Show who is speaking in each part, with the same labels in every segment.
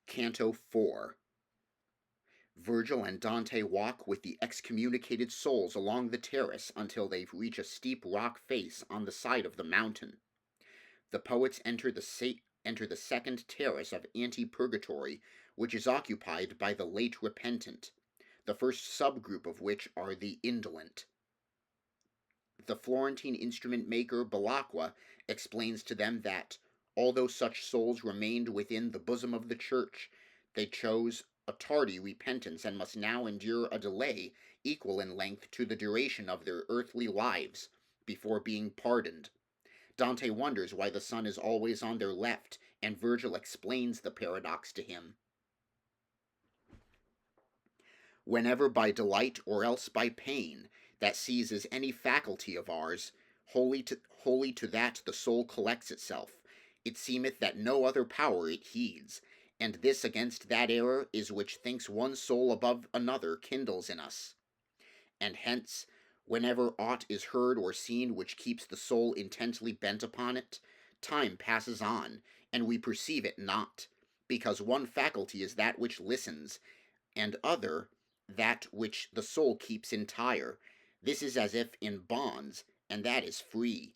Speaker 1: Canto 4. Virgil and Dante walk with the excommunicated souls along the terrace until they reach a steep rock face on the side of the mountain. The poets enter the second terrace of Ante-Purgatory, which is occupied by the late repentant, the first subgroup of which are the indolent. The Florentine instrument maker Belacqua explains to them that, although such souls remained within the bosom of the Church, they chose a tardy repentance and must now endure a delay equal in length to the duration of their earthly lives before being pardoned. Dante wonders why the sun is always on their left, and Virgil explains the paradox to him. Whenever by delight or else by pain that seizes any faculty of ours, wholly to that the soul collects itself, it seemeth that no other power it heeds, and this against that error is which thinks one soul above another kindles in us. And hence, whenever aught is heard or seen which keeps the soul intently bent upon it, time passes on, and we perceive it not, because one faculty is that which listens, and other that which the soul keeps entire. This is as if in bonds, and that is free.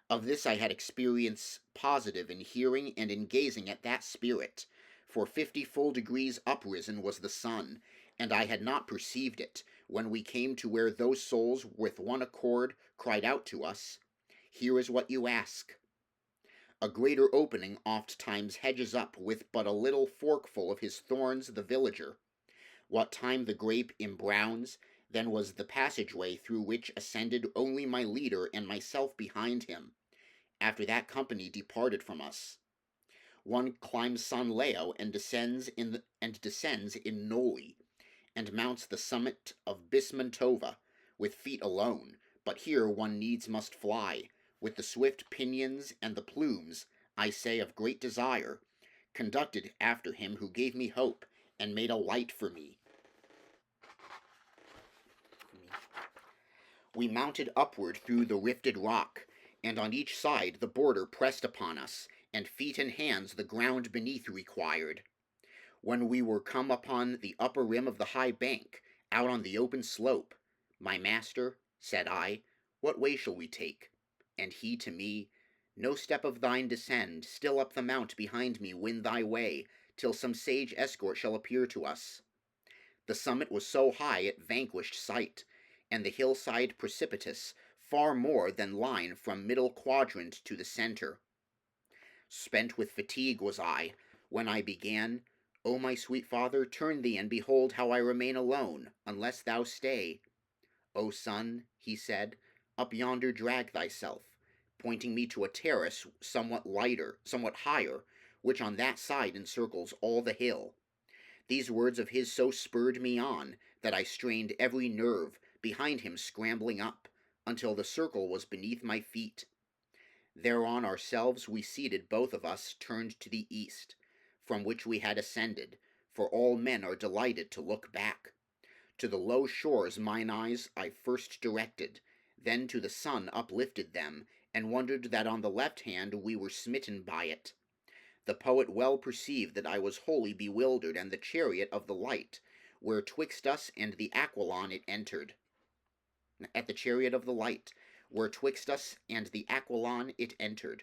Speaker 1: Of this I had experience positive in hearing and in gazing at that spirit, for 50 full degrees uprisen was the sun, and I had not perceived it, when we came to where those souls with one accord cried out to us, Here is what you ask. A greater opening oft times hedges up with but a little forkful of his thorns the villager. What time the grape embrowns, then was the passageway through which ascended only my leader and myself behind him. After that company departed from us. One climbs San Leo and descends in Noli, and mounts the summit of Bismantova with feet alone, but here one needs must fly, with the swift pinions and the plumes, I say, of great desire, conducted after him who gave me hope, and made a light for me. We mounted upward through the rifted rock, and on each side the border pressed upon us, and feet and hands the ground beneath required. When we were come upon the upper rim of the high bank, out on the open slope, My master, said I, what way shall we take? And he to me, No step of thine descend, still up the mount behind me win thy way, till some sage escort shall appear to us. The summit was so high it vanquished sight, and the hillside precipitous, far more than line from middle quadrant to the center. Spent with fatigue was I, when I began, O my sweet father, turn thee and behold how I remain alone, unless thou stay. O son, he said, up yonder drag thyself, pointing me to a terrace somewhat higher, which on that side encircles all the hill. These words of his so spurred me on, that I strained every nerve, behind him scrambling up, until the circle was beneath my feet. Thereon ourselves we seated, both of us turned to the east, from which we had ascended, for all men are delighted to look back. To the low shores mine eyes I first directed, then to the sun uplifted them, and wondered that on the left hand we were smitten by it. The poet well perceived that I was wholly bewildered, and the chariot of the light, where twixt us and the Aquilon it entered. At the chariot of the light, where twixt us and the Aquilon it entered.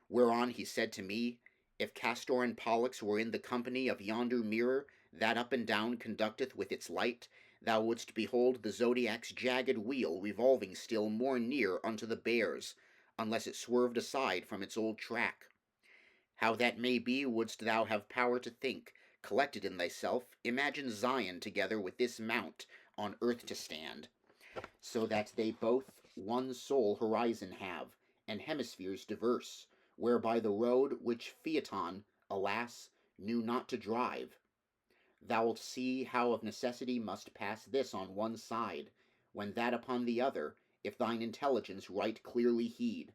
Speaker 1: Whereon he said to me, If Castor and Pollux were in the company of yonder mirror, that up and down conducteth with its light, thou wouldst behold the zodiac's jagged wheel revolving still more near unto the bears, unless it swerved aside from its old track. How that may be wouldst thou have power to think, collected in thyself, imagine Zion together with this mount on earth to stand, so that they both one sole horizon have, and hemispheres diverse, whereby the road which Phaeton, alas, knew not to drive. Thou'lt see how of necessity must pass this on one side, when that upon the other, if thine intelligence right clearly heed.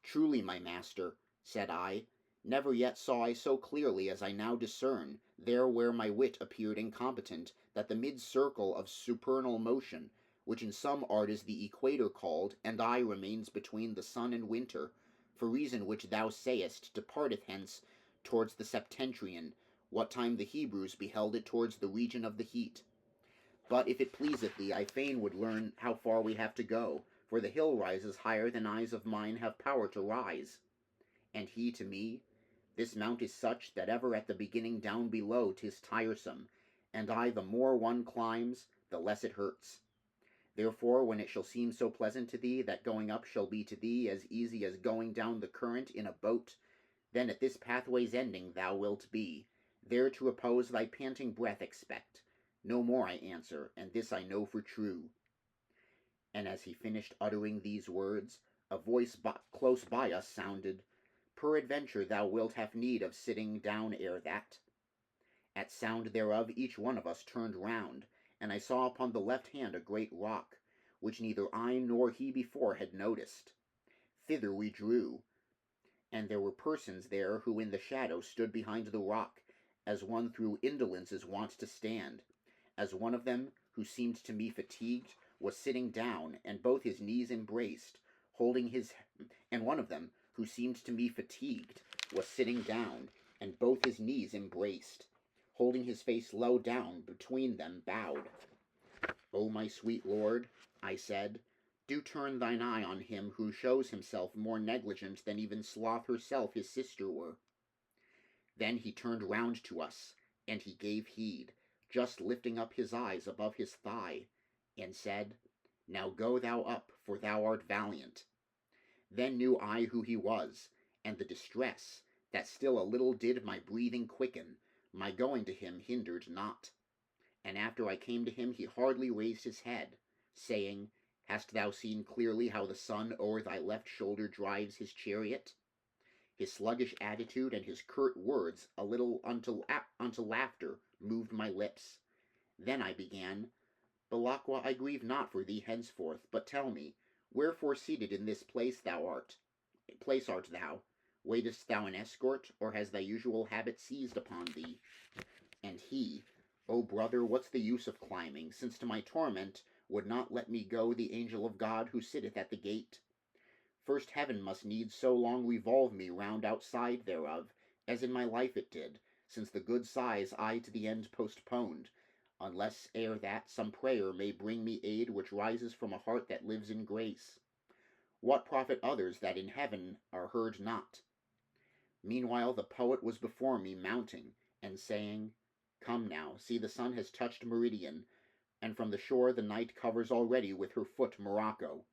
Speaker 1: Truly, my master, said I, never yet saw I so clearly as I now discern, there where my wit appeared incompetent, that the mid-circle of supernal motion, which in some art is the equator called, and I remains between the sun and winter, for reason which thou sayest departeth hence towards the septentrion, what time the Hebrews beheld it towards the region of the heat. But if it pleaseth thee, I fain would learn how far we have to go, for the hill rises higher than eyes of mine have power to rise. And he to me, this mount is such that ever at the beginning down below 'tis tiresome, and the more one climbs, the less it hurts. Therefore, when it shall seem so pleasant to thee that going up shall be to thee as easy as going down the current in a boat, then at this pathway's ending thou wilt be, there to repose thy panting breath expect. No more I answer, and this I know for true. And as he finished uttering these words, a voice close by us sounded, Peradventure thou wilt have need of sitting down ere that. At sound thereof each one of us turned round, and I saw upon the left hand a great rock, which neither I nor he before had noticed. Thither we drew, and there were persons there who in the shadow stood behind the rock, as one through indolence is wont to stand, as one of them, who seemed to me fatigued, was sitting down, and both his knees embraced, holding his and one of them, who seemed to me fatigued, was sitting down, and both his knees embraced, holding his face low down between them bowed. O my sweet lord, I said, do turn thine eye on him who shows himself more negligent than even Sloth herself his sister were. Then he turned round to us, and he gave heed, just lifting up his eyes above his thigh, and said, Now go thou up, for thou art valiant. Then knew I who he was, and the distress, that still a little did my breathing quicken, my going to him hindered not. And after I came to him he hardly raised his head, saying, Hast thou seen clearly how the sun o'er thy left shoulder drives his chariot? His sluggish attitude and his curt words a little unto laughter moved my lips. Then I began, Belacqua, I grieve not for thee henceforth, but tell me, wherefore seated in this place art thou? Waitest thou an escort, or has thy usual habit seized upon thee? And he, O brother, what's the use of climbing, since to my torment would not let me go the angel of God who sitteth at the gate? First heaven must needs so long revolve me round outside thereof, as in my life it did, since the good sighs I to the end postponed, unless ere that some prayer may bring me aid which rises from a heart that lives in grace. What profit others that in heaven are heard not? Meanwhile the poet was before me mounting, and saying, Come now, see the sun has touched meridian, and from the shore the night covers already with her foot Morocco.